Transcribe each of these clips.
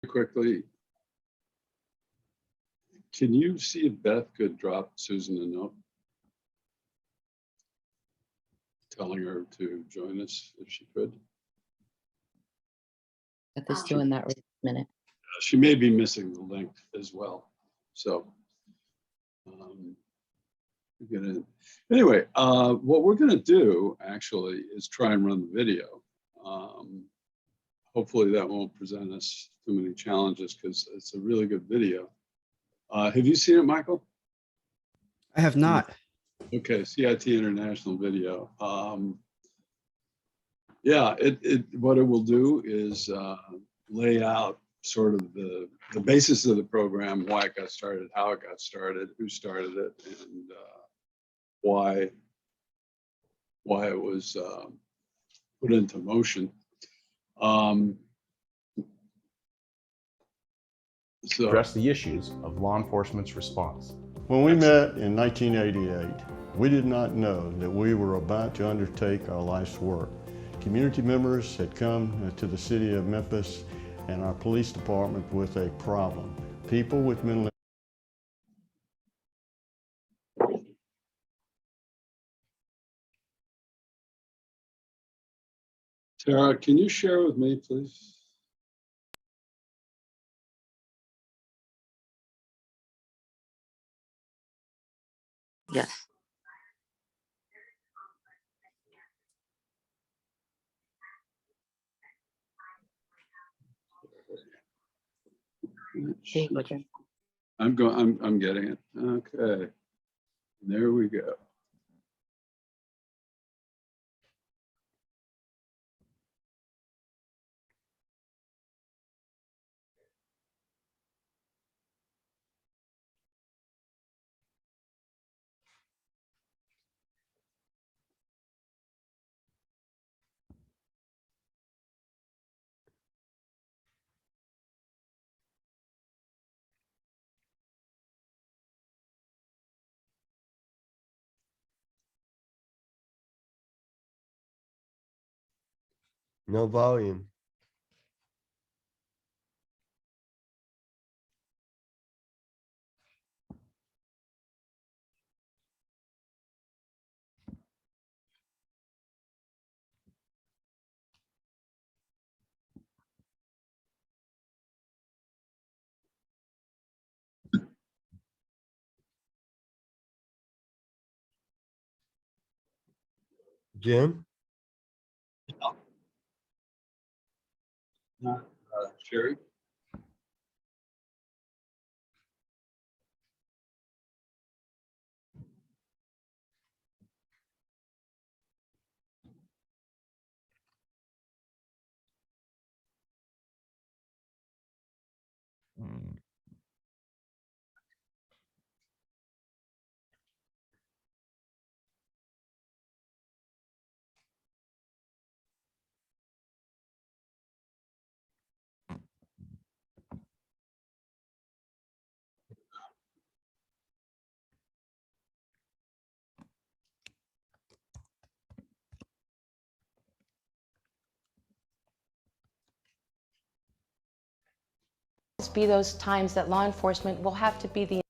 quickly, can you see if Beth could drop Susan a note telling her to join us if she could? Beth is doing that right this minute. She may be missing the link as well. So get in. Anyway, what we're going to do actually is try and run the video. Hopefully that won't present us too many challenges because it's a really good video. Have you seen it, Michael? I have not. Okay, CIT International video. Yeah, what it will do is lay out sort of the basis of the program, why it got started, how it got started, who started it, and why it was put into motion. So address the issues of law enforcement's response. When we met in 1988, we did not know that we were about to undertake our life's work. Community members had come to the city of Memphis and our police department with a problem. People with mental Tara, can you share with me, please? Yes. There you go, Jim. I'm getting it. Okay. There we go. No volume. Jim? Sherry? Be those times that law enforcement will have to be the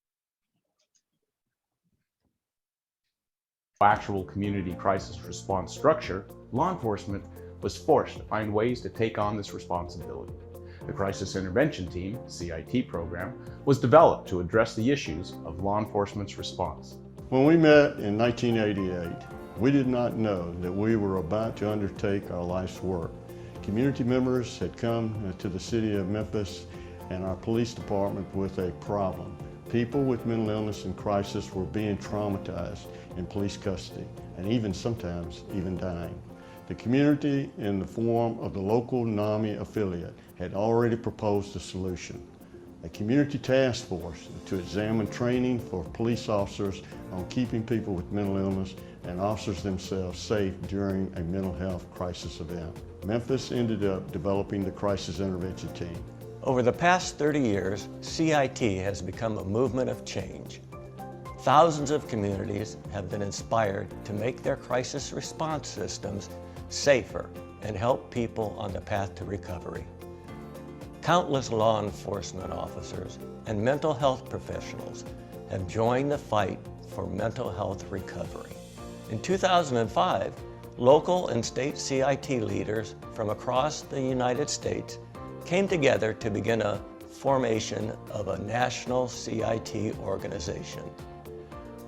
Actual community crisis response structure, law enforcement was forced to find ways to take on this responsibility. The Crisis Intervention Team, CIT program, was developed to address the issues of law enforcement's response. When we met in 1988, we did not know that we were about to undertake our life's work. Community members had come to the city of Memphis and our police department with a problem. People with mental illness and crisis were being traumatized in police custody and sometimes dying. The community, in the form of the local NAMI affiliate, had already proposed a solution. A community task force to examine training for police officers on keeping people with mental illness and officers themselves safe during a mental health crisis event. Memphis ended up developing the Crisis Intervention Team. Over the past 30 years, CIT has become a movement of change. Thousands of communities have been inspired to make their crisis response systems safer and help people on the path to recovery. countless law enforcement officers and mental health professionals have joined the fight for mental health recovery. In 2005, local and state CIT leaders from across the United States came together to begin a formation of a national CIT organization.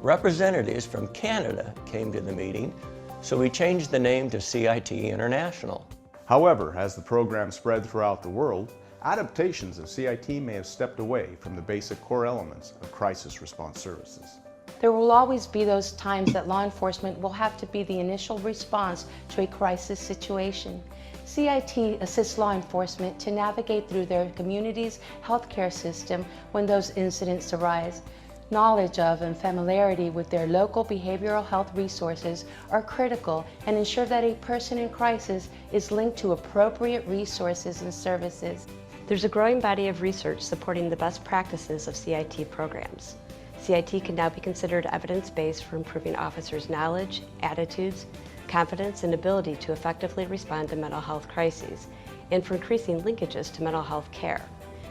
Representatives from Canada came to the meeting, so we changed the name to CIT International. However, as the program spread throughout the world, adaptations of CIT may have stepped away from the basic core elements of crisis response services. There will always be those times that law enforcement will have to be the initial response to a crisis situation. CIT assists law enforcement to navigate through their community's healthcare system when those incidents arise. Knowledge of and familiarity with their local behavioral health resources are critical and ensure that a person in crisis is linked to appropriate resources and services. There's a growing body of research supporting the best practices of CIT programs. CIT can now be considered evidence-based for improving officers' knowledge, attitudes, confidence, and ability to effectively respond to mental health crises, and for increasing linkages to mental health care.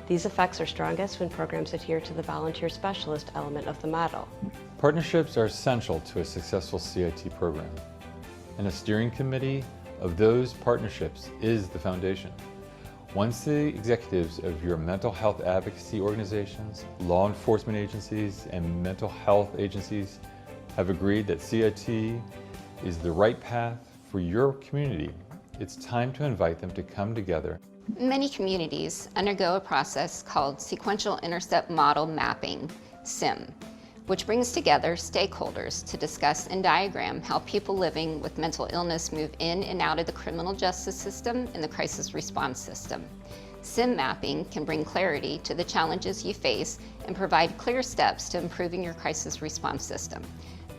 These effects are strongest when programs adhere to the volunteer specialist element of the model. Partnerships are essential to a successful CIT program, and a steering committee of those partnerships is the foundation. Once the executives of your mental health advocacy organizations, law enforcement agencies, and mental health agencies have agreed that CIT is the right path for your community, it's time to invite them to come together. Many communities undergo a process called Sequential Intercept Model Mapping, SIM, which brings together stakeholders to discuss and diagram how people living with mental illness move in and out of the criminal justice system and the crisis response system. SIM mapping can bring clarity to the challenges you face and provide clear steps to improving your crisis response system.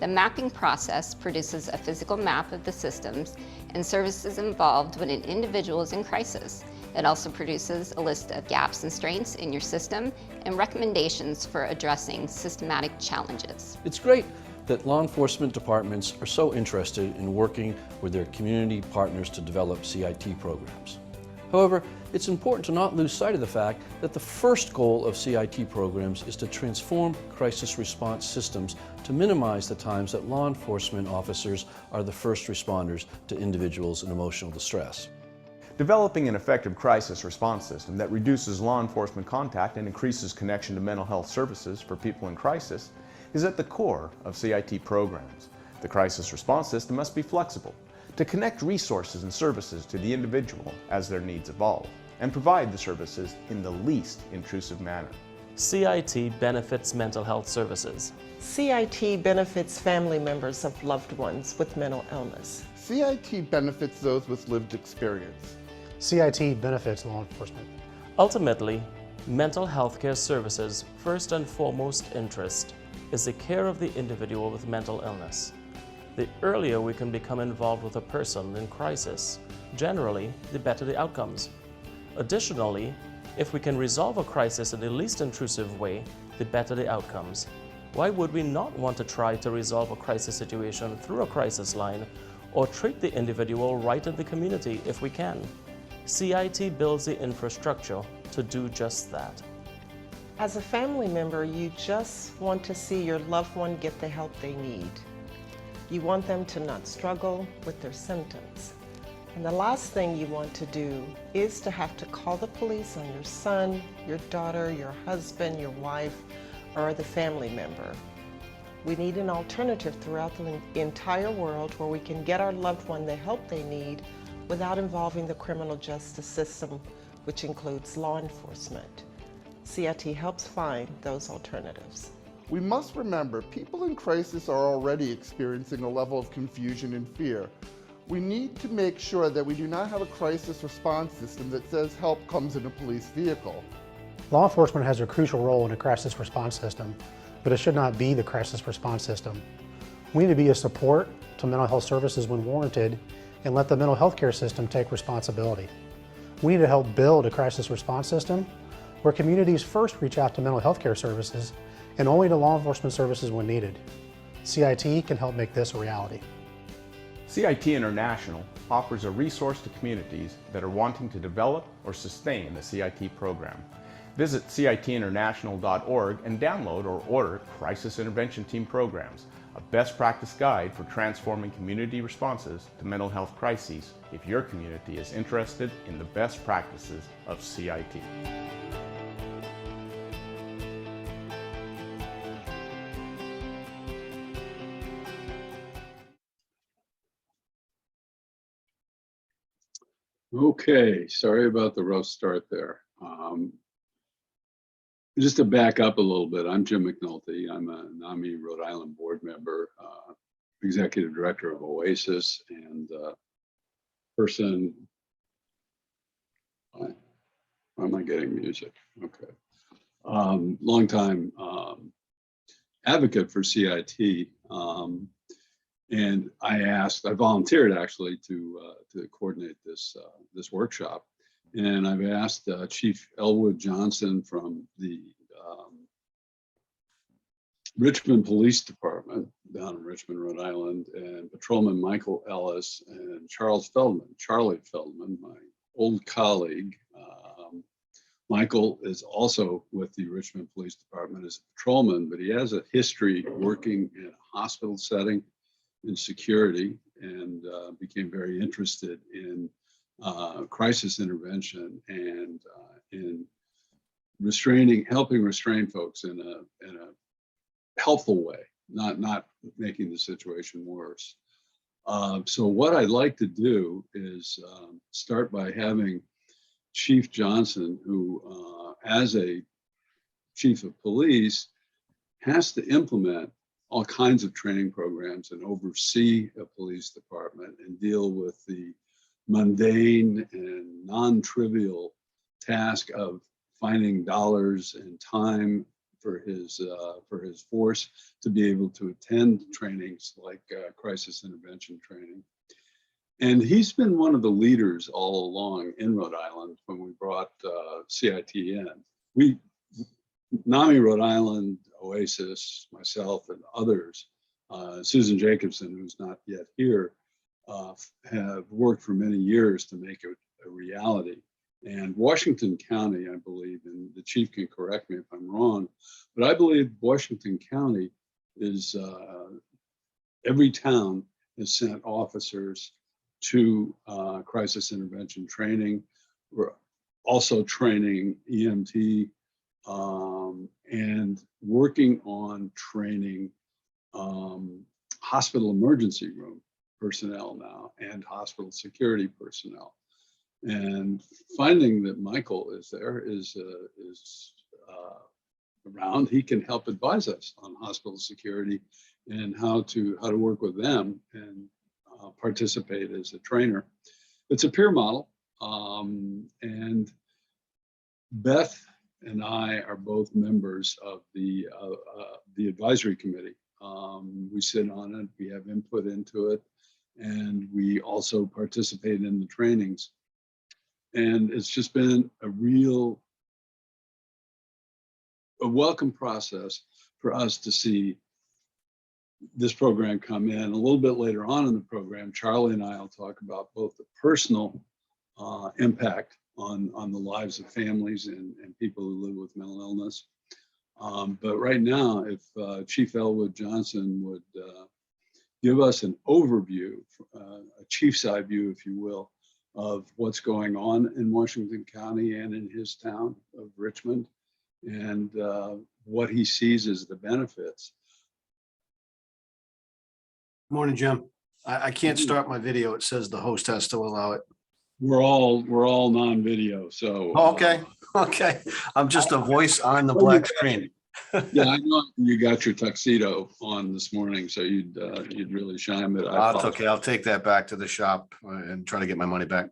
The mapping process produces a physical map of the systems and services involved when an individual is in crisis. It also produces a list of gaps and strengths in your system and recommendations for addressing systematic challenges. It's great that law enforcement departments are so interested in working with their community partners to develop CIT programs. However, it's important to not lose sight of the fact that the first goal of CIT programs is to transform crisis response systems to minimize the times that law enforcement officers are the first responders to individuals in emotional distress. Developing an effective crisis response system that reduces law enforcement contact and increases connection to mental health services for people in crisis is at the core of CIT programs. The crisis response system must be flexible to connect resources and services to the individual as their needs evolve and provide the services in the least intrusive manner. CIT benefits mental health services. CIT benefits family members of loved ones with mental illness. CIT benefits those with lived experience. CIT benefits law enforcement. Ultimately, mental health care services' first and foremost interest is the care of the individual with mental illness. The earlier we can become involved with a person in crisis, generally, the better the outcomes. Additionally, if we can resolve a crisis in the least intrusive way, the better the outcomes. Why would we not want to try to resolve a crisis situation through a crisis line or treat the individual right in the community if we can? CIT builds the infrastructure to do just that. As a family member, you just want to see your loved one get the help they need. You want them to not struggle with their symptoms. And the last thing you want to do is to have to call the police on your son, your daughter, your husband, your wife, or the family member. We need an alternative throughout the entire world where we can get our loved one the help they need without involving the criminal justice system, which includes law enforcement. CIT helps find those alternatives. We must remember people in crisis are already experiencing a level of confusion and fear. We need to make sure that we do not have a crisis response system that says help comes in a police vehicle. Law enforcement has a crucial role in a crisis response system, but it should not be the crisis response system. We need to be a support to mental health services when warranted and let the mental health care system take responsibility. We need to help build a crisis response system where communities first reach out to mental health care services and only to law enforcement services when needed. CIT can help make this a reality. CIT International offers a resource to communities that are wanting to develop or sustain the CIT program. Visit citinternational.org and download or order Crisis Intervention Team Programs, a best practice guide for transforming community responses to mental health crises if your community is interested in the best practices of CIT. Okay, sorry about the rough start there. Just to back up a little bit, I'm Jim McNulty. I'm a NAMI Rhode Island board member, executive director of OASIS, and person. Why am I getting music? Okay. Longtime advocate for CIT. And I volunteered actually to coordinate this workshop, and I've asked Chief Elwood Johnson from the Richmond Police Department down in Richmond, Rhode Island, and Patrolman Michael Ellis and Charlie Feldman, my old colleague. Michael is also with the Richmond Police Department as a patrolman, but he has a history working in a hospital setting in security, and became very interested in crisis intervention and in helping restrain folks in a helpful way, not making the situation worse. So what I'd like to do is start by having Chief Johnson, who as a chief of police has to implement all kinds of training programs and oversee a police department and deal with the mundane and non-trivial task of finding dollars and time for his force to be able to attend trainings like crisis intervention training. And he's been one of the leaders all along in Rhode Island when we brought CIT in. NAMI Rhode Island, OASIS, myself, and others, Susan Jacobson, who's not yet here, have worked for many years to make it a reality. And Washington County, I believe, and the chief can correct me if I'm wrong, but I believe Washington County is, every town has sent officers to crisis intervention training. We're also training EMT and working on training hospital emergency room personnel now and hospital security personnel. And finding that Michael is there is around, he can help advise us on hospital security and how to work with them and participate as a trainer. It's a peer model, and Beth and I are both members of the advisory committee. We sit on it, we have input into it, and we also participate in the trainings. And it's just been a welcome process for us to see this program come in. A little bit later on in the program, Charlie and I will talk about both the personal impact on the lives of families and people who live with mental illness. But right now, if Chief Elwood Johnson would give us an overview, a chief's eye view, if you will, of what's going on in Washington County and in his town of Richmond, and what he sees as the benefits. Morning, Jim. I can't start my video. It says the host has to allow it. We're all non-video, so. Okay, okay. I'm just a voice on the black screen. Yeah, I know you got your tuxedo on this morning, so you'd really shine. But That's okay. I'll take that back to the shop and try to get my money back.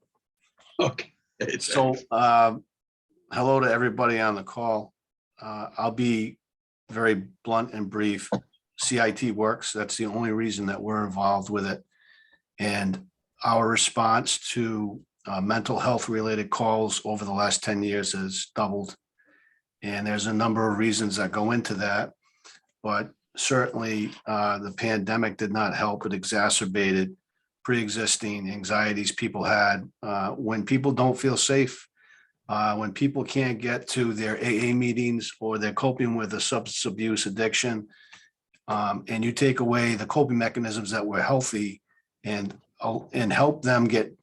Okay. So, hello to everybody on the call. I'll be very blunt and brief. CIT works. That's the only reason that we're involved with it. And our response to mental health related calls over the last 10 years has doubled. And there's a number of reasons that go into that. But certainly the pandemic did not help. It exacerbated pre-existing anxieties people had. When people don't feel safe, when people can't get to their AA meetings or they're coping with a substance abuse addiction, and you take away the coping mechanisms that were healthy and help them get,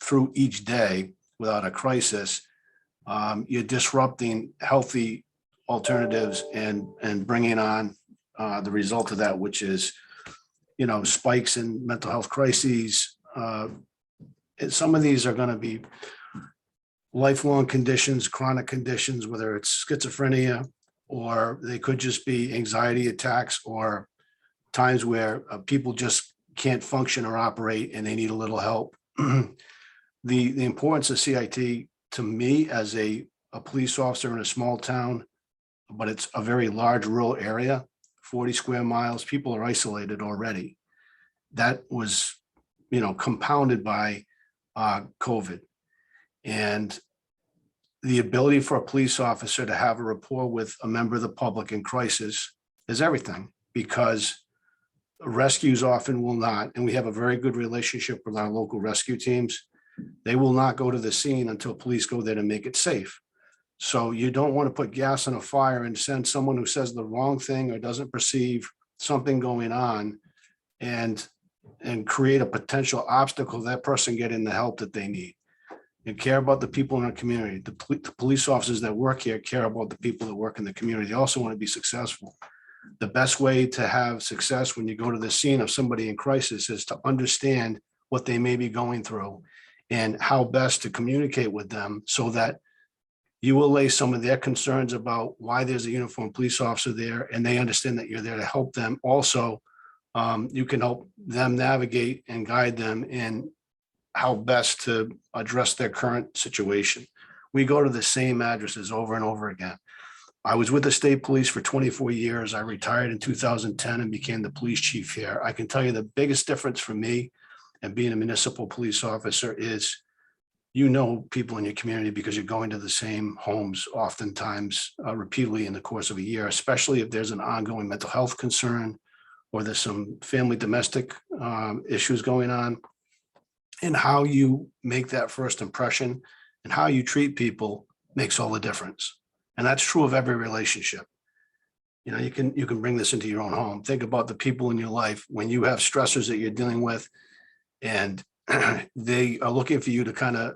through each day without a crisis, you're disrupting healthy alternatives and bringing on the result of that, which is, spikes in mental health crises. And some of these are going to be lifelong conditions, chronic conditions, whether it's schizophrenia, or they could just be anxiety attacks or times where people just can't function or operate and they need a little help. The importance of CIT to me as a police officer in a small town, but it's a very large rural area, 40 square miles, people are isolated already. That was, compounded by COVID. And the ability for a police officer to have a rapport with a member of the public in crisis is everything, because rescues often will not, and we have a very good relationship with our local rescue teams. They will not go to the scene until police go there to make it safe. So you don't want to put gas on a fire and send someone who says the wrong thing or doesn't perceive something going on and create a potential obstacle, that person getting the help that they need. And care about the people in our community. The police officers that work here care about the people that work in the community. They also want to be successful. The best way to have success when you go to the scene of somebody in crisis is to understand what they may be going through and how best to communicate with them so that you allay some of their concerns about why there's a uniformed police officer there, and they understand that you're there to help them. Also, you can help them navigate and guide them in how best to address their current situation. We go to the same addresses over and over again. I was with the state police for 24 years. I retired in 2010 and became the police chief here. I can tell you the biggest difference for me and being a municipal police officer is, people in your community because you're going to the same homes oftentimes repeatedly in the course of a year, especially if there's an ongoing mental health concern or there's some family domestic issues going on. And how you make that first impression and how you treat people makes all the difference. And that's true of every relationship. You can bring this into your own home. Think about the people in your life when you have stressors that you're dealing with and they are looking for you to kind of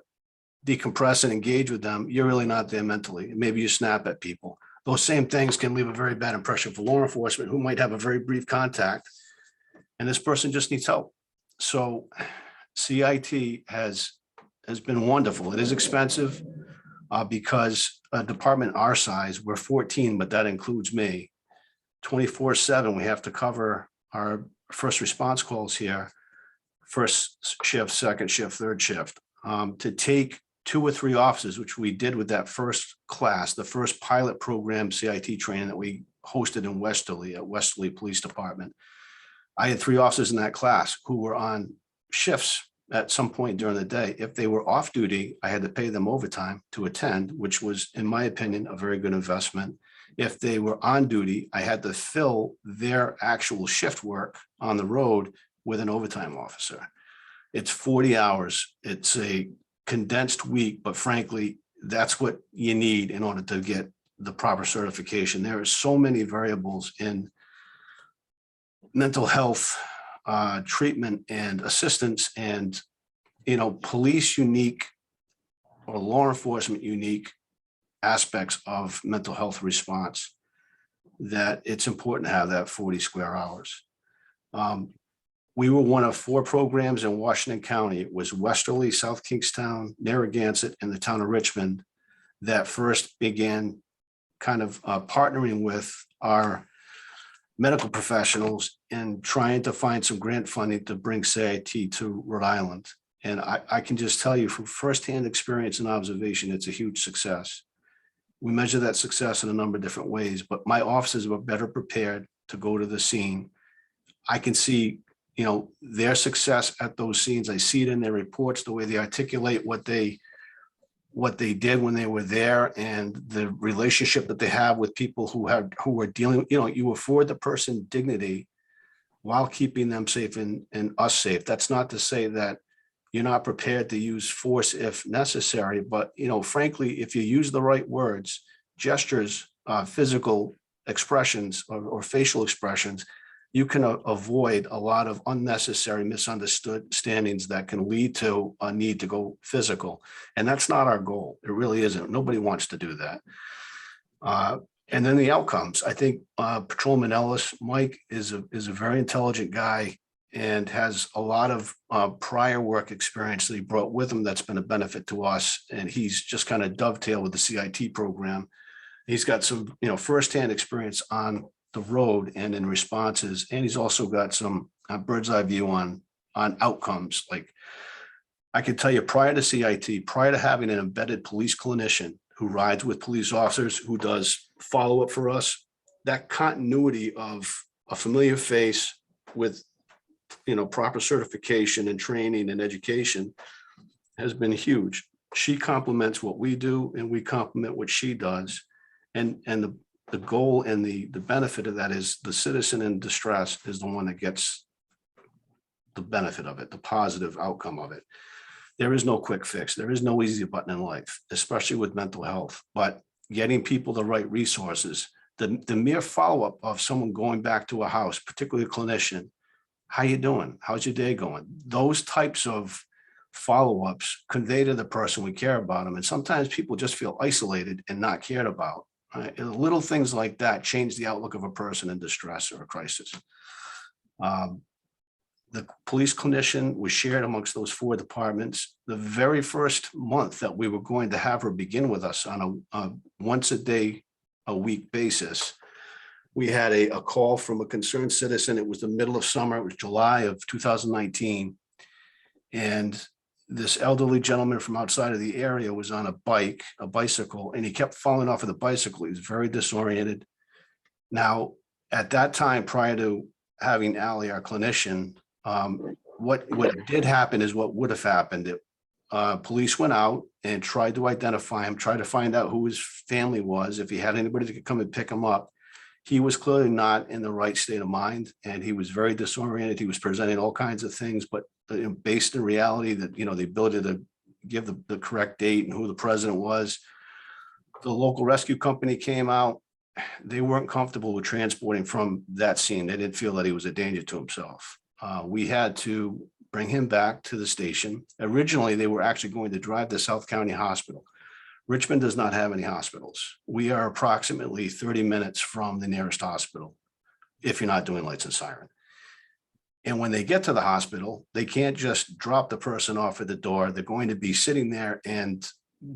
decompress and engage with them. You're really not there mentally. Maybe you snap at people. Those same things can leave a very bad impression for law enforcement who might have a very brief contact and this person just needs help. So CIT has been wonderful. It is expensive because a department our size, we're 14, but that includes me. 24/7, we have to cover our first response calls here, first shift, second shift, third shift. To take 2 or 3 officers, which we did with that first class, the first pilot program CIT training that we hosted in Westerly at Westerly Police Department. I had 3 officers in that class who were on shifts at some point during the day. If they were off duty, I had to pay them overtime to attend, which was, in my opinion, a very good investment. If they were on duty, I had to fill their actual shift work on the road with an overtime officer. It's 40 hours. It's a condensed week, but frankly, that's what you need in order to get the proper certification. There are so many variables in mental health treatment and assistance and, police unique or law enforcement unique aspects of mental health response that it's important to have that 40 square hours. We were one of 4 programs in Washington County. It was Westerly, South Kingstown, Narragansett, and the town of Richmond that first began kind of partnering with our medical professionals and trying to find some grant funding to bring CIT to Rhode Island. And I can just tell you from firsthand experience and observation, it's a huge success. We measure that success in a number of different ways, but my officers were better prepared to go to the scene. I can see, their success at those scenes. I see it in their reports, the way they articulate what they did when they were there and the relationship that they have with people who are dealing, you afford the person dignity while keeping them safe and us safe. That's not to say that you're not prepared to use force if necessary, but frankly, if you use the right words, gestures, physical expressions or facial expressions, you can avoid a lot of unnecessary misunderstandings that can lead to a need to go physical. And that's not our goal. It really isn't. Nobody wants to do that. And then the outcomes. I think Patrolman Ellis, Mike, is a very intelligent guy and has a lot of prior work experience that he brought with him that's been a benefit to us. And he's just kind of dovetailed with the CIT program. He's got some, firsthand experience on the road and in responses, and he's also got some bird's eye view on outcomes. Like I can tell you, prior to CIT, prior to having an embedded police clinician who rides with police officers, who does follow up for us, that continuity of a familiar face with proper certification and training and education has been huge. She complements what we do, and we complement what she does. And the goal and the benefit of that is the citizen in distress is the one that gets the benefit of it, the positive outcome of it. There is no quick fix. There is no easy button in life, especially with mental health, but getting people the right resources, the mere follow-up of someone going back to a house, particularly a clinician, how you doing? How's your day going? Those types of follow-ups convey to the person we care about them. And sometimes people just feel isolated and not cared about. Right? And little things like that change the outlook of a person in distress or a crisis. The police clinician was shared amongst those 4 departments. The very first month that we were going to have her begin with us on a once a day, a week basis, we had a call from a concerned citizen. It was the middle of summer. It was July of 2019. And this elderly gentleman from outside of the area was on a bicycle, and he kept falling off of the bicycle. He was very disoriented. Now, at that time, prior to having Allie, our clinician, what did happen is what would have happened. Police went out and tried to identify him, tried to find out who his family was, if he had anybody that could come and pick him up. He was clearly not in the right state of mind, and he was very disoriented. He was presenting all kinds of things, but based in reality that, the ability to give the correct date and who the president was. The local rescue company came out. They weren't comfortable with transporting from that scene. They didn't feel that he was a danger to himself. We had to bring him back to the station. Originally, they were actually going to drive to South County Hospital. Richmond does not have any hospitals. We are approximately 30 minutes from the nearest hospital, if you're not doing lights and siren. And when they get to the hospital, they can't just drop the person off at the door. They're going to be sitting there and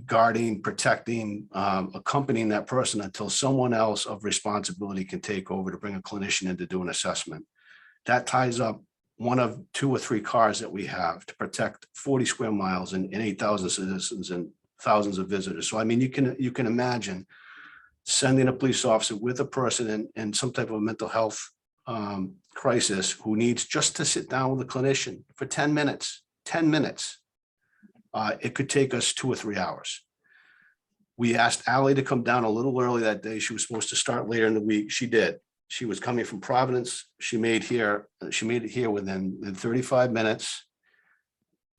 guarding, protecting, accompanying that person until someone else of responsibility can take over to bring a clinician in to do an assessment. That ties up one of 2 or 3 cars that we have to protect 40 square miles and 8,000 citizens and thousands of visitors. So, I mean, you can imagine sending a police officer with a person in some type of mental health crisis who needs just to sit down with a clinician for 10 minutes. It could take us 2 or 3 hours. We asked Allie to come down a little early that day. She was supposed to start later in the week. She did. She was coming from Providence. She made it here within 35 minutes.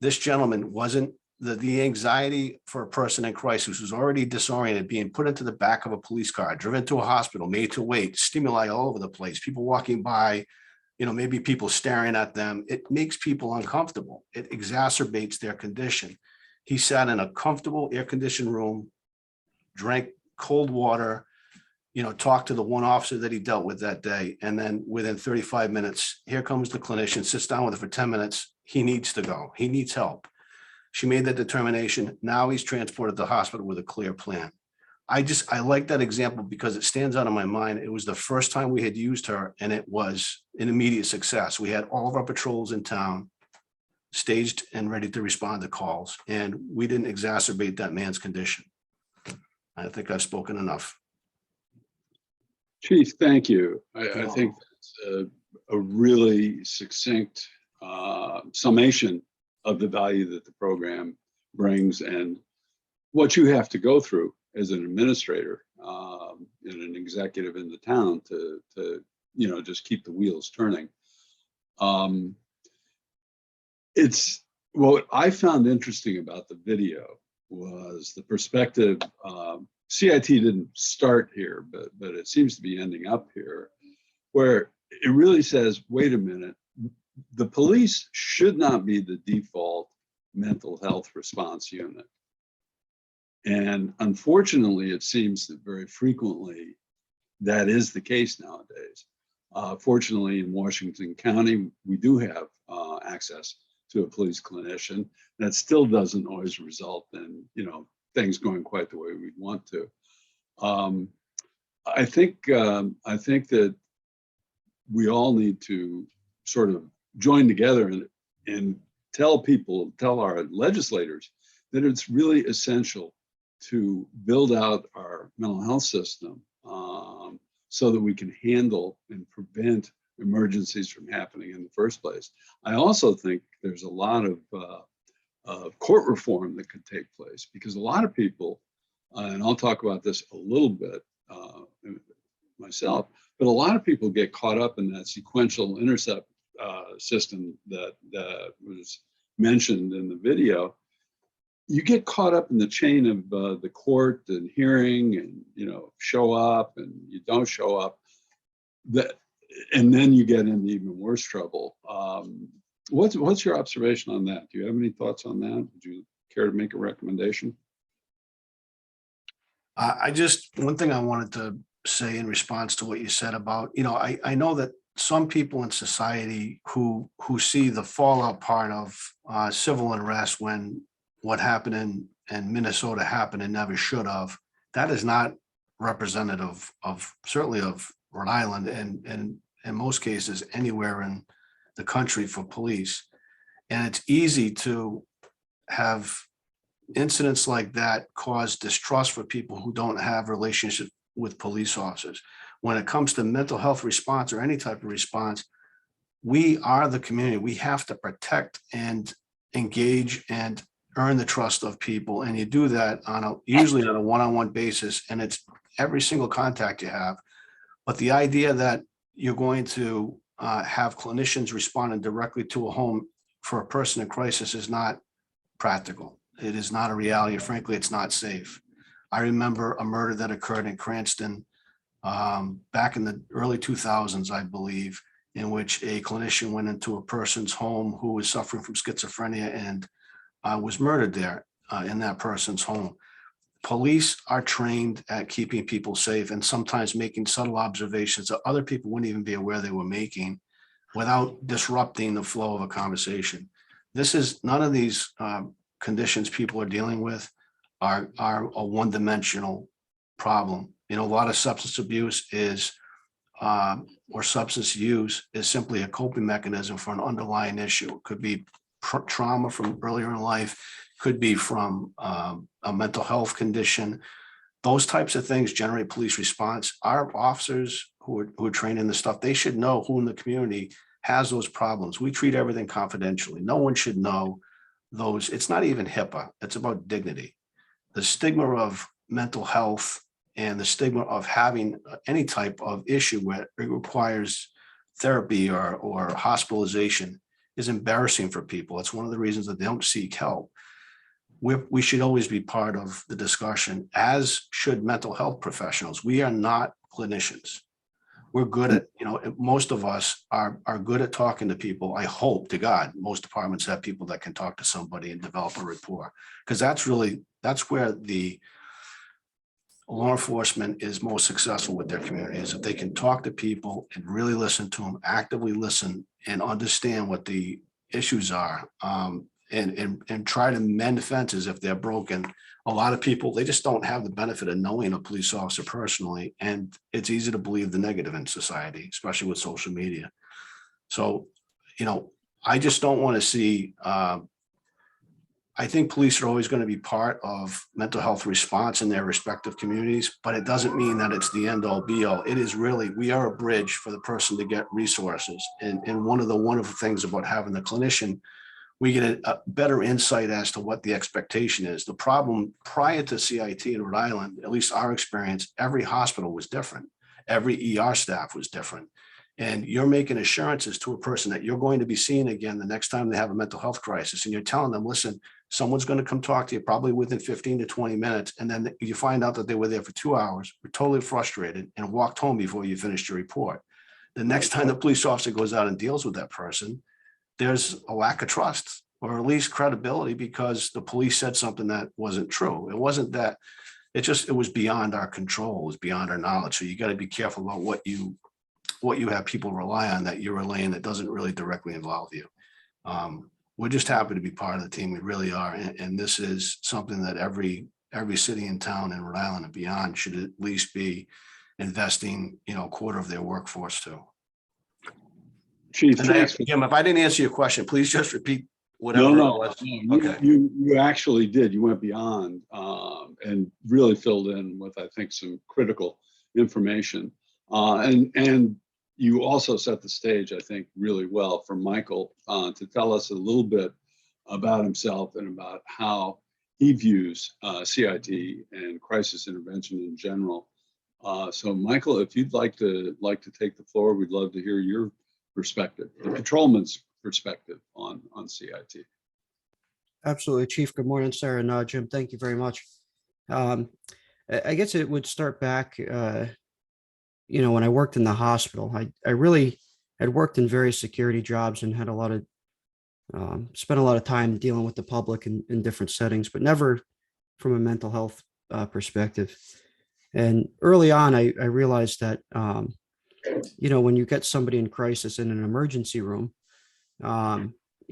This gentleman wasn't the anxiety for a person in crisis who's already disoriented, being put into the back of a police car, driven to a hospital, made to wait, stimuli all over the place, people walking by, maybe people staring at them. It makes people uncomfortable. It exacerbates their condition. He sat in a comfortable air-conditioned room, drank cold water, talked to the one officer that he dealt with that day. And then within 35 minutes, here comes the clinician, sits down with him for 10 minutes. He needs to go. He needs help. She made that determination. Now he's transported to the hospital with a clear plan. I like that example because it stands out in my mind. It was the first time we had used her, and it was an immediate success. We had all of our patrols in town staged and ready to respond to calls, and we didn't exacerbate that man's condition. I think I've spoken enough. Chief, thank you. I think that's a really succinct summation of the value that the program brings and what you have to go through as an administrator and an executive in the town to just keep the wheels turning. It's what I found interesting about the video was the perspective. CIT didn't start here, but it seems to be ending up here, where it really says, wait a minute, the police should not be the default mental health response unit. And unfortunately, it seems that very frequently that is the case nowadays. Fortunately, in Washington County, we do have access to a police clinician. That still doesn't always result in, things going quite the way we'd want to. I think that we all need to sort of join together and tell our legislators that it's really essential to build out our mental health system so that we can handle and prevent emergencies from happening in the first place. I also think there's a lot of court reform that could take place, because a lot of people, and I'll talk about this a little bit myself, but a lot of people get caught up in that sequential intercept system that was mentioned in the video. You get caught up in the chain of the court and hearing, and show up and you don't show up, and then you get into even worse trouble. What's your observation on that? Do you have any thoughts on that? Would you care to make a recommendation? One thing I wanted to say in response to what you said about, I know that some people in society who see the fallout part of civil unrest when what happened in Minnesota happened and never should have, that is not representative of certainly of Rhode Island and in most cases anywhere in the country for police. And it's easy to have incidents like that cause distrust for people who don't have relationships with police officers. When it comes to mental health response or any type of response, we are the community. We have to protect and engage and earn the trust of people. And you do that usually on a one-on-one basis, and it's every single contact you have. But the idea that you're going to have clinicians responding directly to a home for a person in crisis is not practical. It is not a reality. And frankly, it's not safe. I remember a murder that occurred in Cranston back in the early 2000s, I believe, in which a clinician went into a person's home who was suffering from schizophrenia and was murdered there in that person's home. Police are trained at keeping people safe and sometimes making subtle observations that other people wouldn't even be aware they were making without disrupting the flow of a conversation. None of these conditions people are dealing with are a one-dimensional problem. A lot of substance abuse or substance use is simply a coping mechanism for an underlying issue. It could be trauma from earlier in life, could be from a mental health condition. Those types of things generate police response. Our officers who are trained in this stuff, they should know who in the community has those problems. We treat everything confidentially. No one should know those. It's not even HIPAA. It's about dignity. The stigma of mental health and the stigma of having any type of issue where it requires therapy or hospitalization is embarrassing for people. It's one of the reasons that they don't seek help. We should always be part of the discussion, as should mental health professionals. We are not clinicians. We're good at, most of us are good at talking to people. I hope to God most departments have people that can talk to somebody and develop a rapport, because that's where the law enforcement is most successful with their communities. If they can talk to people and really listen to them, actively listen and understand what the issues are, and try to mend fences if they're broken. A lot of people, they just don't have the benefit of knowing a police officer personally. And it's easy to believe the negative in society, especially with social media. So, I just don't want to see, I think police are always going to be part of mental health response in their respective communities, but it doesn't mean that it's the end all be all. It is really, we are a bridge for the person to get resources. And one of the wonderful things about having the clinician, we get a better insight as to what the expectation is. The problem prior to CIT in Rhode Island, at least our experience, every hospital was different. Every ER staff was different. And you're making assurances to a person that you're going to be seeing again the next time they have a mental health crisis. And you're telling them, listen, someone's going to come talk to you probably within 15 to 20 minutes. And then you find out that they were there for 2 hours, were totally frustrated, and walked home before you finished your report. The next time the police officer goes out and deals with that person, there's a lack of trust, or at least credibility, because the police said something that wasn't true. It wasn't that, it was beyond our control, it was beyond our knowledge. So you got to be careful about what you have people rely on that you're relaying that doesn't really directly involve you. We're just happy to be part of the team. We really are. And this is something that every city and town in Rhode Island and beyond should at least be investing, a quarter of their workforce to. Chief, And thanks. Jim, if I didn't answer your question, please just repeat whatever No, it was. no, Okay. you actually did. You went beyond and really filled in with, I think, some critical information. And you also set the stage, I think, really well for Michael to tell us a little bit about himself and about how he views CIT and crisis intervention in general. So, Michael, if you'd like to take the floor, we'd love to hear your perspective, the patrolman's perspective on CIT. Absolutely, Chief. Good morning, sir. And Jim, thank you very much. I guess it would start back, when I worked in the hospital. I really had worked in various security jobs and had spent a lot of time dealing with the public in different settings, but never from a mental health perspective. And early on, I realized that, when you get somebody in crisis in an emergency room, there's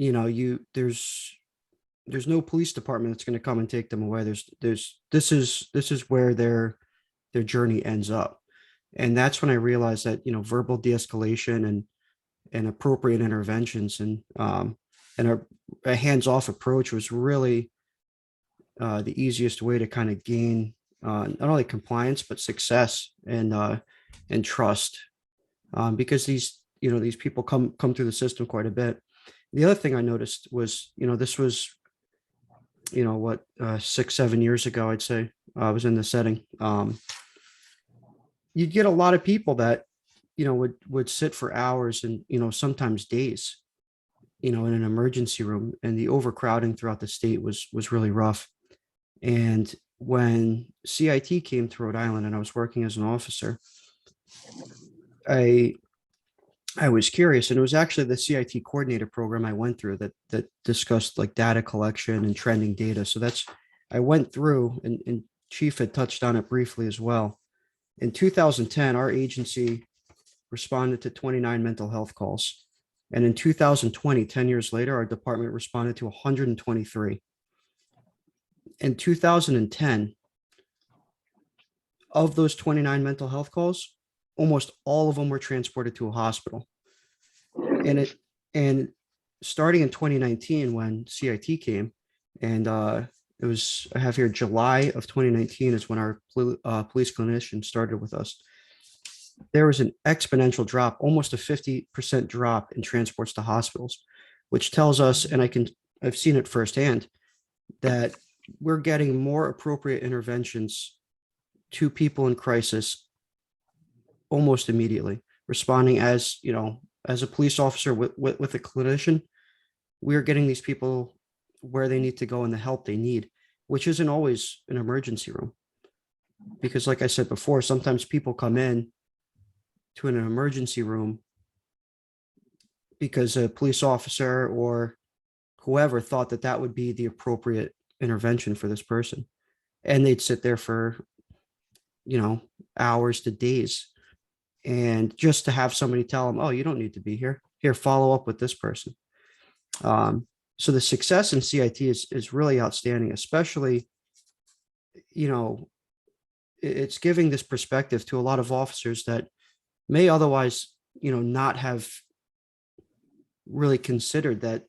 no police department that's going to come and take them away. This is where their journey ends up. And that's when I realized that, verbal de-escalation and appropriate interventions and a hands-off approach was really the easiest way to kind of gain not only compliance, but success and trust, because these people come through the system quite a bit. The other thing I noticed was, this was, 6-7 years ago, I'd say. I was in the setting. You'd get a lot of people that, would sit for hours and, sometimes days, in an emergency room, and the overcrowding throughout the state was really rough. And when CIT came to Rhode Island and I was working as an officer, I was curious, and it was actually the CIT coordinator program I went through that discussed like data collection and trending data. So I went through, and Chief had touched on it briefly as well. In 2010, our agency responded to 29 mental health calls. And in 2020, 10 years later, our department responded to 123. In 2010, of those 29 mental health calls, almost all of them were transported to a hospital. And starting in 2019, when CIT came, and I have here July of 2019 is when our police clinician started with us. There was an exponential drop, almost a 50% drop in transports to hospitals, which tells us, and I've seen it firsthand, that we're getting more appropriate interventions to people in crisis almost immediately, responding as a police officer with a clinician. We're getting these people where they need to go and the help they need, which isn't always an emergency room. Because like I said before, sometimes people come in to an emergency room because a police officer or whoever thought that would be the appropriate intervention for this person. And they'd sit there for, hours to days. And just to have somebody tell them, oh, you don't need to be here. Here, follow up with this person. So the success in CIT is really outstanding, especially, it's giving this perspective to a lot of officers that may otherwise, not have really considered that,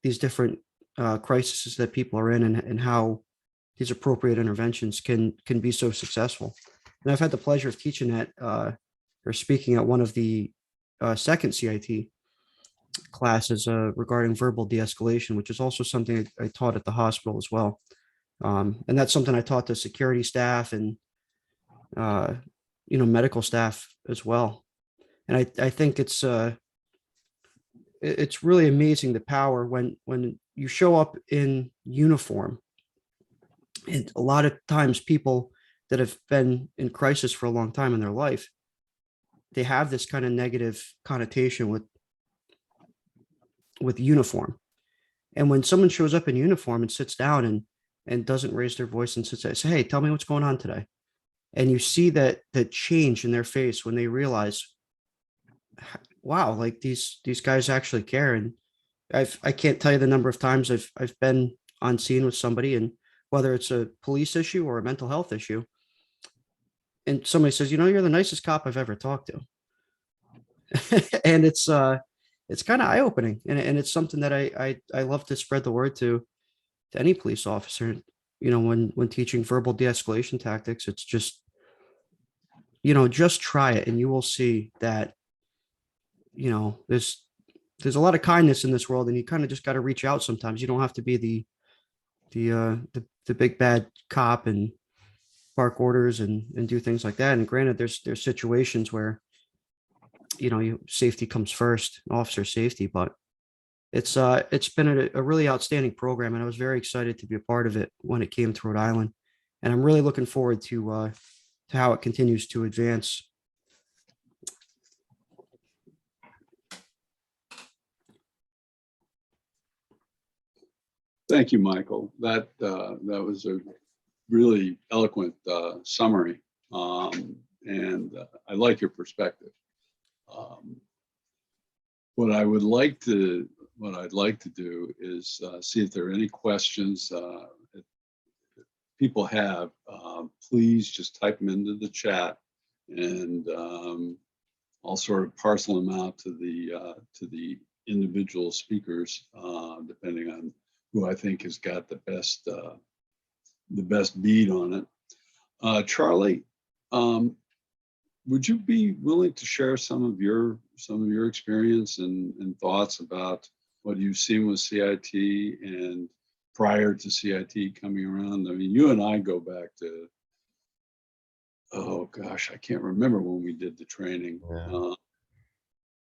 these different crises that people are in and how these appropriate interventions can be so successful. And I've had the pleasure of teaching at or speaking at one of the second CIT classes regarding verbal de-escalation, which is also something I taught at the hospital as well. And that's something I taught to security staff and, medical staff as well. And I think it's really amazing the power when you show up in uniform. And a lot of times people that have been in crisis for a long time in their life, they have this kind of negative connotation with uniform. And when someone shows up in uniform and sits down and doesn't raise their voice and sits there, say, hey, tell me what's going on today. And you see that change in their face when they realize, wow, like these guys actually care. And I can't tell you the number of times I've been on scene with somebody, and whether it's a police issue or a mental health issue, and somebody says, you're the nicest cop I've ever talked to. And it's kind of eye-opening, and it's something that I love to spread the word to any police officer. When teaching verbal de-escalation tactics, it's just try it and you will see that there's a lot of kindness in this world, and you kind of just got to reach out sometimes. You don't have to be the big bad cop and bark orders and do things like that. And granted, there's situations where safety comes first, officer safety, but it's been a really outstanding program, and I was very excited to be a part of it when it came to Rhode Island, and I'm really looking forward to how it continues to advance. Thank you, Michael. That was a really eloquent summary, and I like your perspective. What I'd like to do is see if there are any questions if people have. Please just type them into the chat, and I'll sort of parcel them out to the individual speakers, depending on who I think has got the best bead on it. Charlie, would you be willing to share some of your experience and thoughts about what you've seen with CIT and prior to CIT coming around? I mean, you and I go back to, oh gosh, I can't remember when we did the training. Yeah.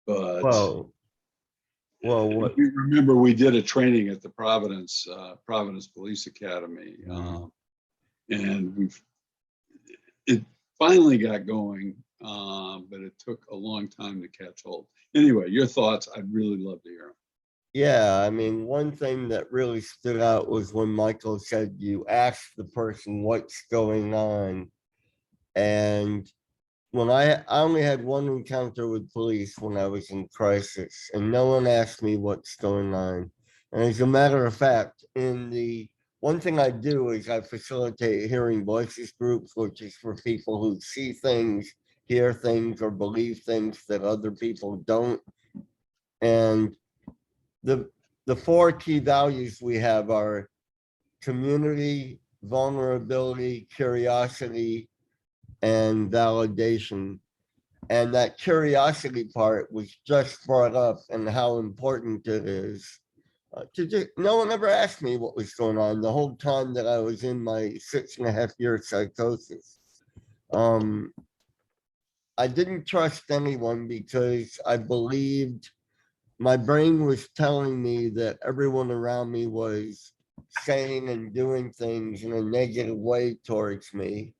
But Well, what? you remember we did a training at the Providence Police Academy, and it finally got going, but it took a long time to catch hold. Anyway, your thoughts, I'd really love to hear them. Yeah, I mean, one thing that really stood out was when Michael said you ask the person what's going on. And when I only had one encounter with police when I was in crisis, and no one asked me what's going on. And as a matter of fact, one thing I do is I facilitate hearing voices groups, which is for people who see things, hear things, or believe things that other people don't. And the four key values we have are community, vulnerability, curiosity, and validation. And that curiosity part was just brought up, and how important it is. No one ever asked me what was going on the whole time that I was in my 6.5-year psychosis. I didn't trust anyone because I believed my brain was telling me that everyone around me was saying and doing things in a negative way towards me.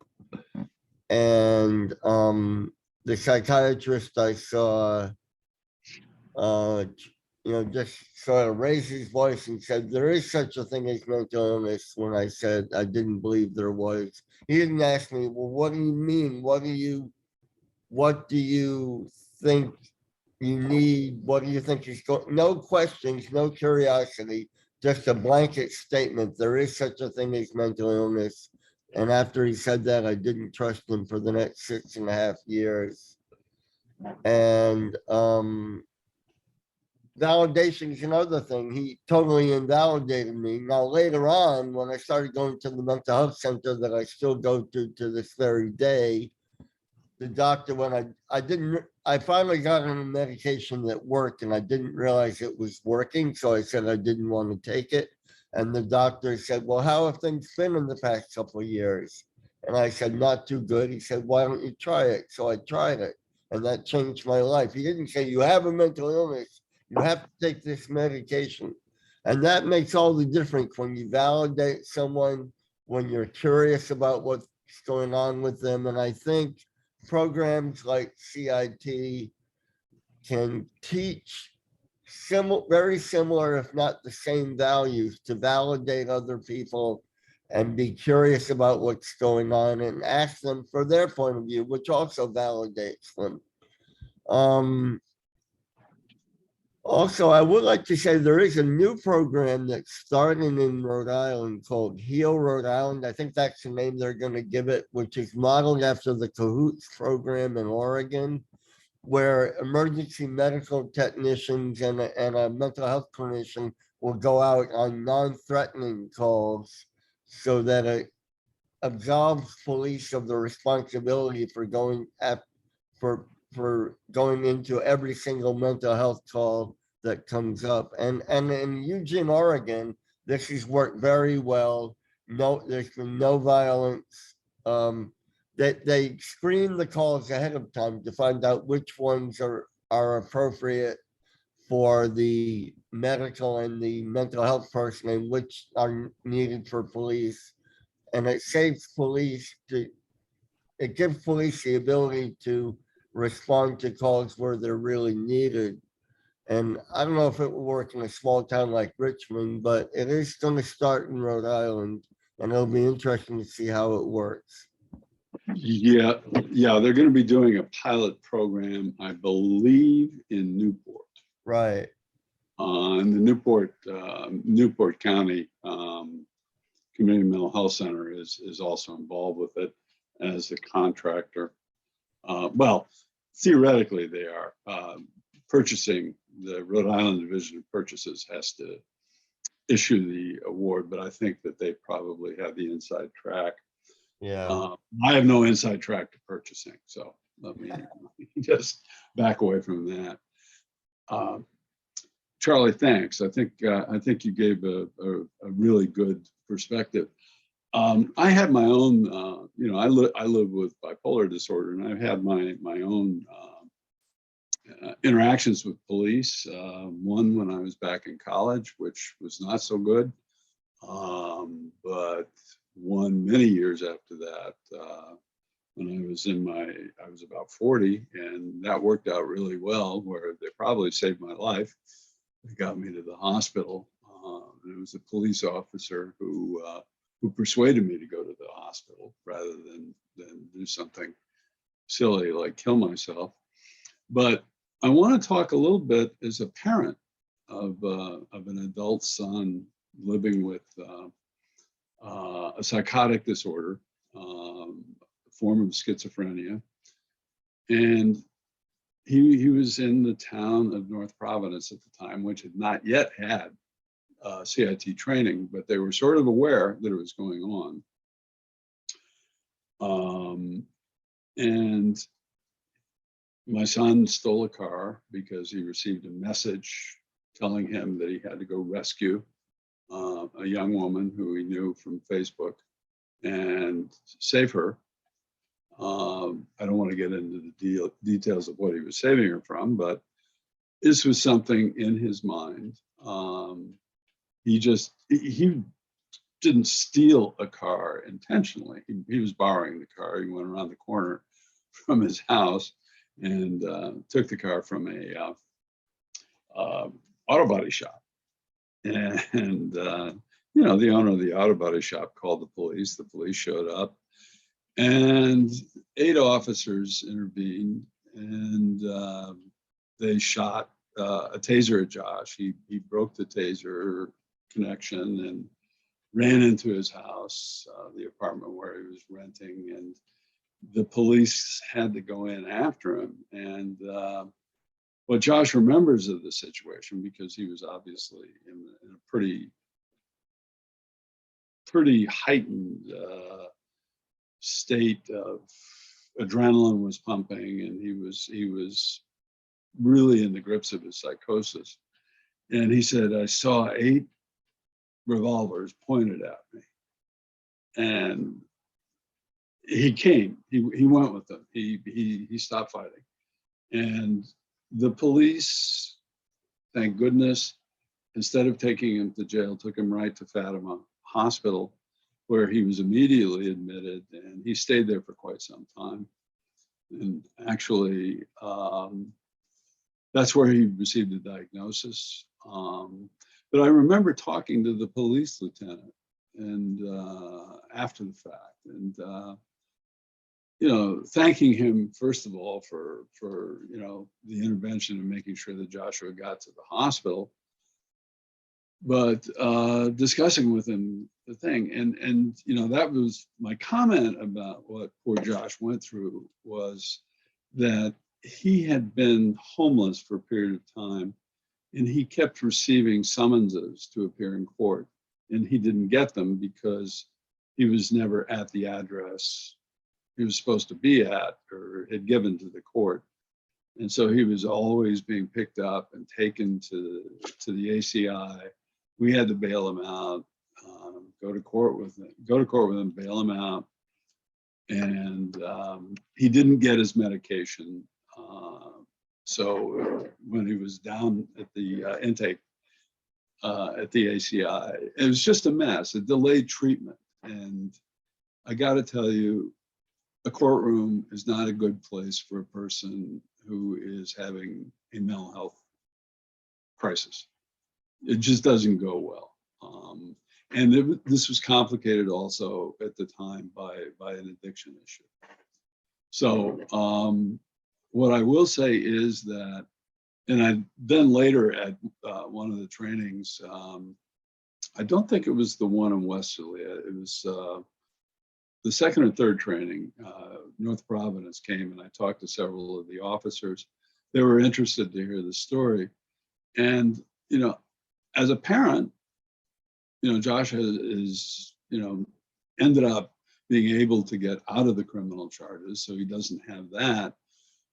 And the psychiatrist I saw, just sort of raised his voice and said, there is such a thing as mental illness. When I said I didn't believe there was, he didn't ask me, well, what do you mean? What do you think you need? What do you think is going? No questions, no curiosity, just a blanket statement. There is such a thing as mental illness. And after he said that, I didn't trust him for the next 6.5 years. And validation is another thing. He totally invalidated me. Now, later on, when I started going to the mental health center that I still go to this very day, the doctor, when I finally got on a medication that worked, and I didn't realize it was working. So I said I didn't want to take it. And the doctor said, well, how have things been in the past couple of years? And I said, not too good. He said, why don't you try it? So I tried it. And that changed my life. He didn't say, you have a mental illness, you have to take this medication. And that makes all the difference when you validate someone, when you're curious about what's going on with them. And I think programs like CIT can teach very similar, if not the same values, to validate other people and be curious about what's going on and ask them for their point of view, which also validates them. Also, I would like to say there is a new program that's starting in Rhode Island called Heal Rhode Island. I think that's the name they're going to give it, which is modeled after the Cahoots program in Oregon, where emergency medical technicians and a mental health clinician will go out on non-threatening calls so that it absolves police of the responsibility for going into every single mental health call that comes up. And in Eugene, Oregon, this has worked very well. No, there's been no violence. They screen the calls ahead of time to find out which ones are appropriate for the medical and the mental health person and which are needed for police. And it saves police it gives police the ability to respond to calls where they're really needed. And I don't know if it will work in a small town like Richmond, but it is going to start in Rhode Island, and it'll be interesting to see how it works. Yeah, they're going to be doing a pilot program, I believe, in Newport. Right. And the Newport County Community Mental Health Center is also involved with it as the contractor. Well, theoretically, they are purchasing. The Rhode Island Division of Purchases has to issue the award, but I think that they probably have the inside track. Yeah. I have no inside track to purchasing, so let me just back away from that. Charlie, thanks. I think you gave a really good perspective. I had my own, I live with bipolar disorder, and I've had my own interactions with police. One when I was back in college, which was not so good, but one many years after that, when I was about 40, and that worked out really well, where they probably saved my life. They got me to the hospital. It was a police officer who persuaded me to go to the hospital rather than do something silly like kill myself. But I want to talk a little bit as a parent of an adult son living with a psychotic disorder, a form of schizophrenia. And he was in the town of North Providence at the time, which had not yet had CIT training, but they were sort of aware that it was going on. And my son stole a car because he received a message telling him that he had to go rescue a young woman who he knew from Facebook and save her. I don't want to get into the details of what he was saving her from, but this was something in his mind. He didn't steal a car intentionally. He was borrowing the car. He went around the corner from his house and took the car from a auto body shop. And the owner of the auto body shop called the police. The police showed up, and 8 officers intervened, and they shot a taser at Josh. He broke the taser connection and ran into his house, the apartment where he was renting, and the police had to go in after him. And what Josh remembers of the situation, because he was obviously in a pretty heightened state of adrenaline was pumping, and he was really in the grips of his psychosis. And he said, I saw 8 revolvers pointed at me. And he went with them. He stopped fighting. And the police, thank goodness, instead of taking him to jail, took him right to Fatima Hospital, where he was immediately admitted, and he stayed there for quite some time. And actually, that's where he received a diagnosis. But I remember talking to the police lieutenant and after the fact, and you know, thanking him first of all for you know, the intervention and making sure that Joshua got to the hospital, but discussing with him the thing, and you know, that was my comment about what poor Josh went through, was that he had been homeless for a period of time, and he kept receiving summonses to appear in court, and he didn't get them because he was never at the address he was supposed to be at or had given to the court. And so he was always being picked up and taken to the ACI. We had to bail him out, go to court with him, bail him out. And he didn't get his medication. So when he was down at the intake at the ACI, it was just a mess, a delayed treatment. And I got to tell you, a courtroom is not a good place for a person who is having a mental health crisis. It just doesn't go well. And this was complicated also at the time by an addiction issue. So what I will say is that, and I then later at one of the trainings, I don't think it was the one in Westerly, it was the second or third training, North Providence came, and I talked to several of the officers. They were interested to hear the story. And, you know, as a parent, you know, Josh is, you know, ended up being able to get out of the criminal charges, so he doesn't have that.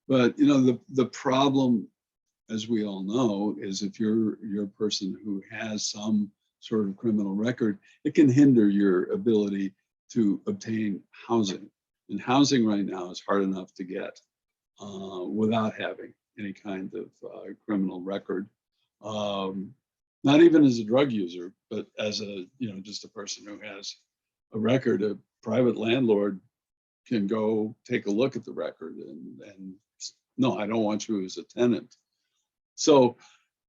But, you know, the problem, as we all know, is if you're a person who has some sort of criminal record, it can hinder your ability to obtain housing. And housing right now is hard enough to get without having any kind of criminal record. Not even as a drug user, but as a, you know, just a person who has a record. A private landlord can go take a look at the record and no, I don't want you as a tenant. So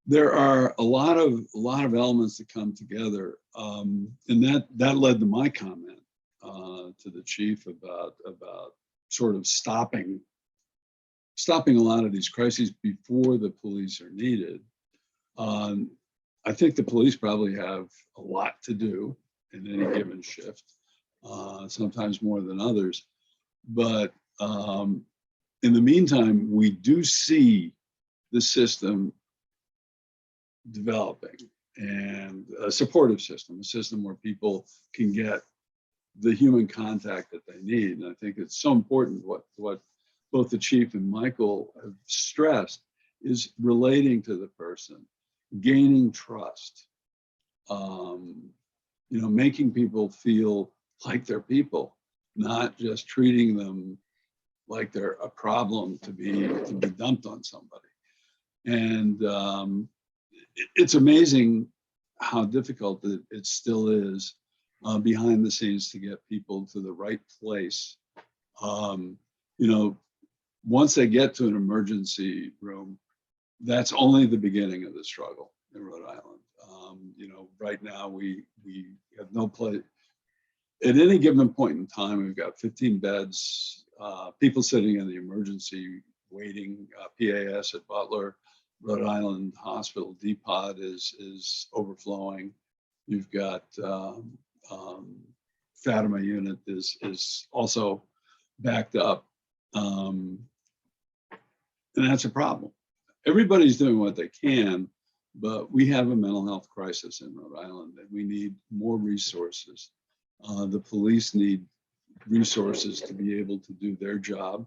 there are a lot of elements that come together, and that led to my comment to the chief about sort of stopping a lot of these crises before the police are needed. I think the police probably have a lot to do in any given shift, sometimes more than others. But in the meantime, we do see the system developing, and a supportive system, a system where people can get the human contact that they need. And I think it's so important what both the chief and Michael have stressed is relating to the person, gaining trust, you know, making people feel like they're people, not just treating them like they're a problem to be dumped on somebody. And it's amazing how difficult it still is behind the scenes to get people to the right place. You know, once they get to an emergency room, that's only the beginning of the struggle in Rhode Island. You know, right now we have no place. At any given point in time, we've got 15 beds, people sitting in the emergency waiting. PAS at Butler, Rhode Island Hospital Depot is overflowing. You've got Fatima unit is also backed up, and that's a problem. Everybody's doing what they can, but we have a mental health crisis in Rhode Island, and we need more resources. The police need resources to be able to do their job.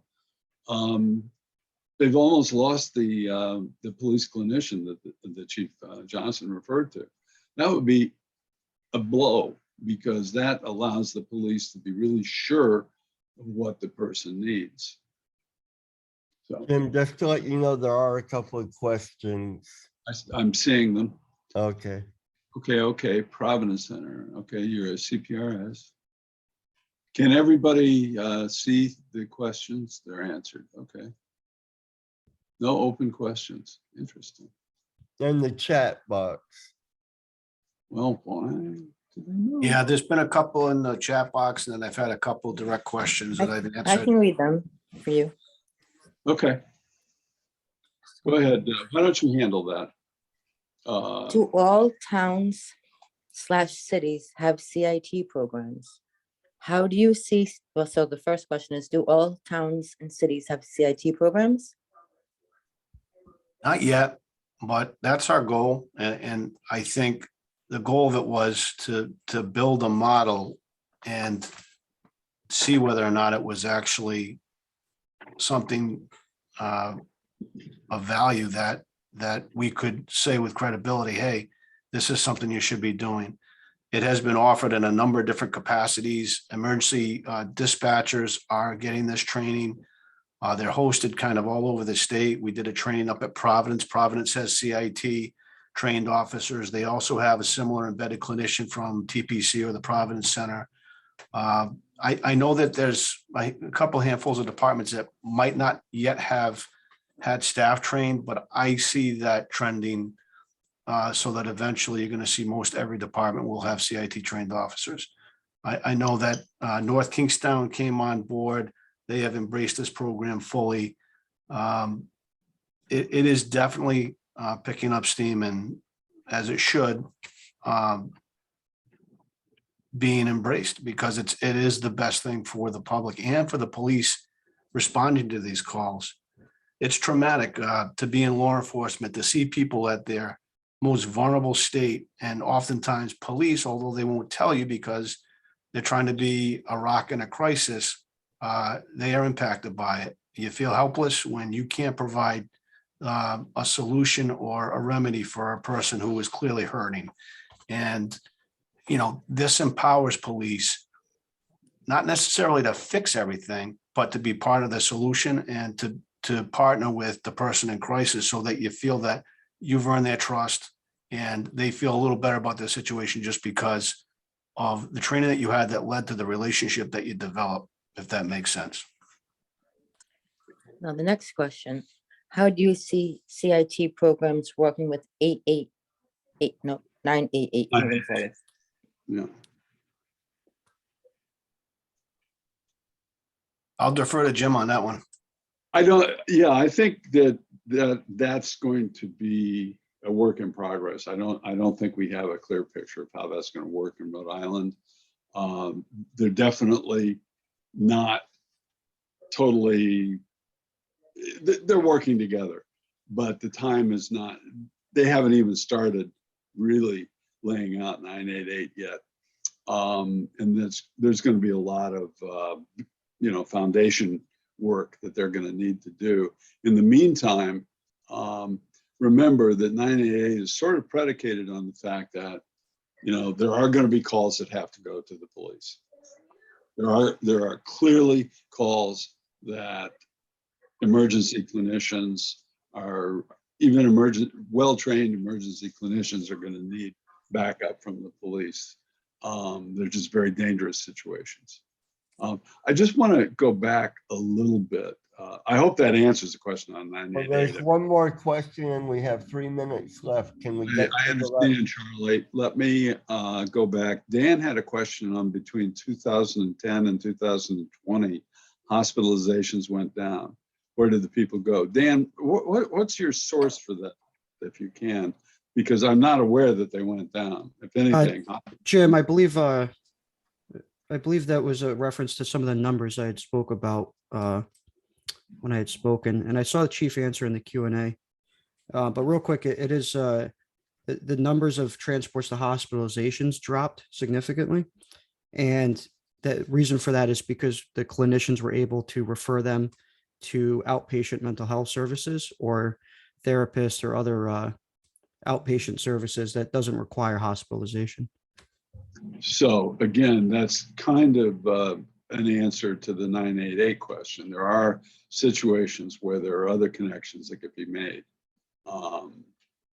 They've almost lost the police clinician that the Chief Johnson referred to. That would be a blow, because that allows the police to be really sure of what the person needs. So Jim, just to let you know, there are a couple of questions. I'm seeing them. Okay. Okay. Providence Center. Okay, you're a CPRS. Can everybody see the questions? They're answered. Okay. No open questions. Interesting. In the chat box. Well, why do they know? Yeah, there's been a couple in the chat box, and then I've had a couple direct questions that I've I answered. can read them for you. Okay. Go ahead. Why don't you handle that? Do all towns/cities have CIT programs? How do you see, well, so the first question is, do all towns and cities have CIT programs? Not yet, but that's our goal. And I think the goal of it was to build a model and see whether or not it was actually something of value that we could say with credibility, hey, this is something you should be doing. It has been offered in a number of different capacities. Emergency dispatchers are getting this training. They're hosted kind of all over the state. We did a training up at Providence. Providence has CIT trained officers. They also have a similar embedded clinician from TPC or the Providence Center. I know that there's a couple handfuls of departments that might not yet have had staff trained, but I see that trending so that eventually you're going to see most every department will have CIT trained officers. I know that North Kingstown came on board. They have embraced this program fully. It is definitely picking up steam, and as it should, being embraced, because it is the best thing for the public and for the police responding to these calls. It's traumatic to be in law enforcement, to see people at their most vulnerable state, and oftentimes police, although they won't tell you because they're trying to be a rock in a crisis, they are impacted by it. You feel helpless when you can't provide a solution or a remedy for a person who is clearly hurting. And, you know, this empowers police, not necessarily to fix everything, but to be part of the solution and to partner with the person in crisis so that you feel that you've earned their trust and they feel a little better about their situation just because of the training that you had that led to the relationship that you developed, if that makes sense. Now, the next question, how do you see CIT programs working with 988 moving forward? Yeah. I'll defer to Jim on that one. I think that's going to be a work in progress. I don't think we have a clear picture of how that's going to work in Rhode Island. They're definitely not totally, they're working together, but the time is not, they haven't even started really laying out 988 yet. And there's going to be a lot of, foundation work that they're going to need to do. In the meantime, remember that 988 is sort of predicated on the fact that, there are going to be calls that have to go to the police. There are clearly calls that emergency clinicians are, even well-trained emergency clinicians are going to need backup from the police. They're just very dangerous situations. I just want to go back a little bit. I hope that answers the question on 988. Well, there's one more question and we have 3 minutes left. Can we get I to the last? understand, Charlie. Let me go back. Dan had a question on between 2010 and 2020, hospitalizations went down. Where did the people go? Dan, what's your source for that, if you can? Because I'm not aware that they went down. If anything, Jim, I believe that was a reference to some of the numbers I had spoke about when I had spoken, and I saw the chief answer in the Q&A. But real quick, it is the numbers of transports to hospitalizations dropped significantly, and the reason for that is because the clinicians were able to refer them to outpatient mental health services or therapists or other outpatient services that doesn't require hospitalization. So again, that's kind of an answer to the 988 question. There are situations where there are other connections that could be made.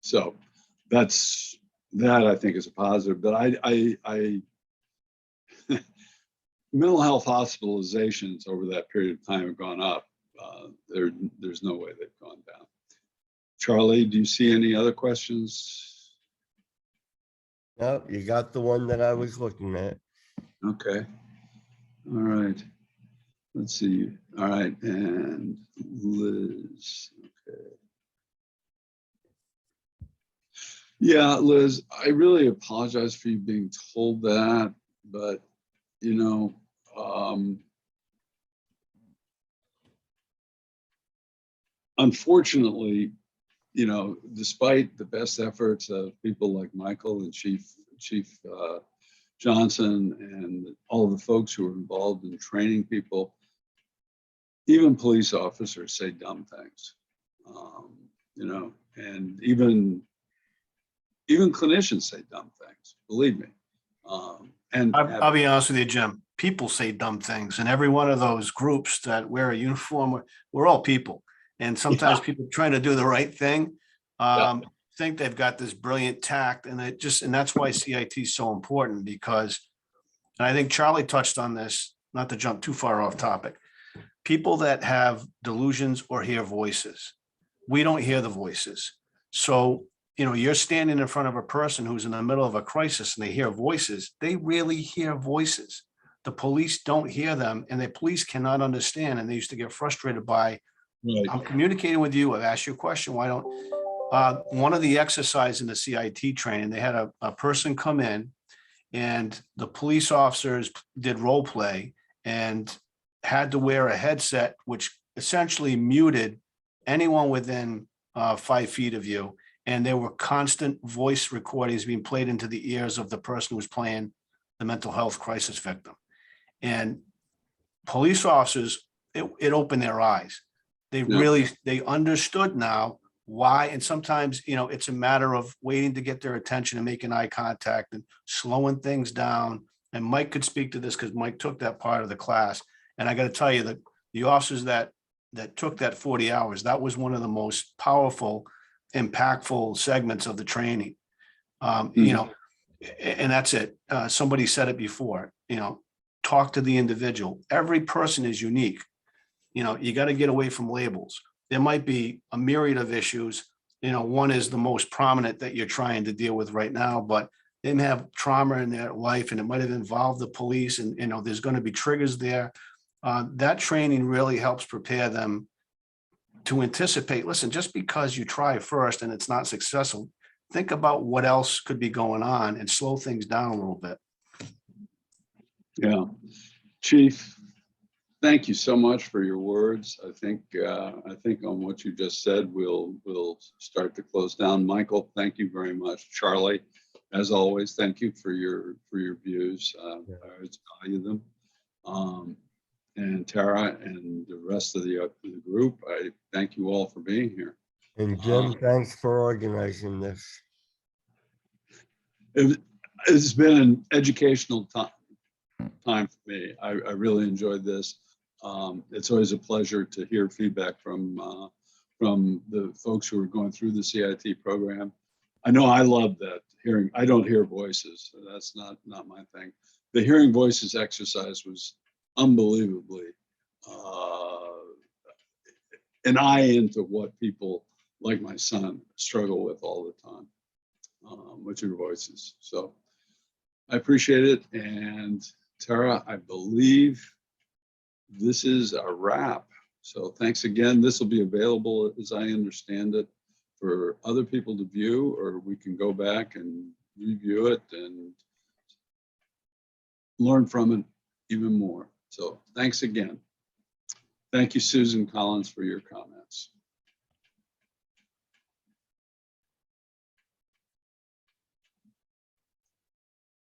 So that I think is a positive, but I mental health hospitalizations over that period of time have gone up. There's no way they've gone down. Charlie, do you see any other questions? No, you got the one that I was looking at. Okay. All right. Let's see. All right. And Liz. Okay. Yeah, Liz, I really apologize for you being told that, but you know, unfortunately, you know, despite the best efforts of people like Michael and Chief Johnson and all the folks who are involved in training people, even police officers say dumb things, you know, and even clinicians say dumb things, believe me. And I'll be honest with you, Jim. People say dumb things, and every one of those groups that wear a uniform, we're all people. And sometimes people trying to do the right thing, think they've got this brilliant tact, and that's why CIT is so important, because, and I think Charlie touched on this, not to jump too far off topic, people that have delusions or hear voices, we don't hear the voices. So, you know, you're standing in front of a person who's in the middle of a crisis and they hear voices. They really hear voices. The police don't hear them, and the police cannot understand. And they used to get frustrated by, I'm communicating with you. I've asked you a question. Why don't, one of the exercises in the CIT training, they had a person come in, and the police officers did role play and had to wear a headset, which essentially muted anyone within 5 feet of you. And there were constant voice recordings being played into the ears of the person who was playing the mental health crisis victim. And police officers, it opened their eyes. They understood now why. And sometimes, you know, it's a matter of waiting to get their attention and making eye contact and slowing things down. And Mike could speak to this because Mike took that part of the class. And I got to tell you that the officers that took that 40 hours, that was one of the most powerful, impactful segments of the training. You know, and that's it. Somebody said it before, you know, talk to the individual. Every person is unique. You know, you got to get away from labels. There might be a myriad of issues. You know, one is the most prominent that you're trying to deal with right now, but they may have trauma in their life, and it might have involved the police, and, you know, there's going to be triggers there. That training really helps prepare them to anticipate, listen, just because you try first and it's not successful, think about what else could be going on and slow things down a little bit. Yeah. Chief, thank you so much for your words. I think on what you just said, we'll start to close down. Michael, thank you very much. Charlie, as always, thank you for your views. I always value them. And Tara and the rest of the group, I thank you all for being here. And Jim, thanks for organizing this. It's been an educational time for me. I really enjoyed this. It's always a pleasure to hear feedback from the folks who are going through the CIT program. I know I love that hearing. I don't hear voices. So that's not my thing. The hearing voices exercise was unbelievably an eye into what people like my son struggle with all the time, with your voices. So I appreciate it. And Tara, I believe this is a wrap. So thanks again. This will be available, as I understand it, for other people to view, or we can go back and review it and learn from it even more. So thanks again. Thank you, Susan Collins, for your comments.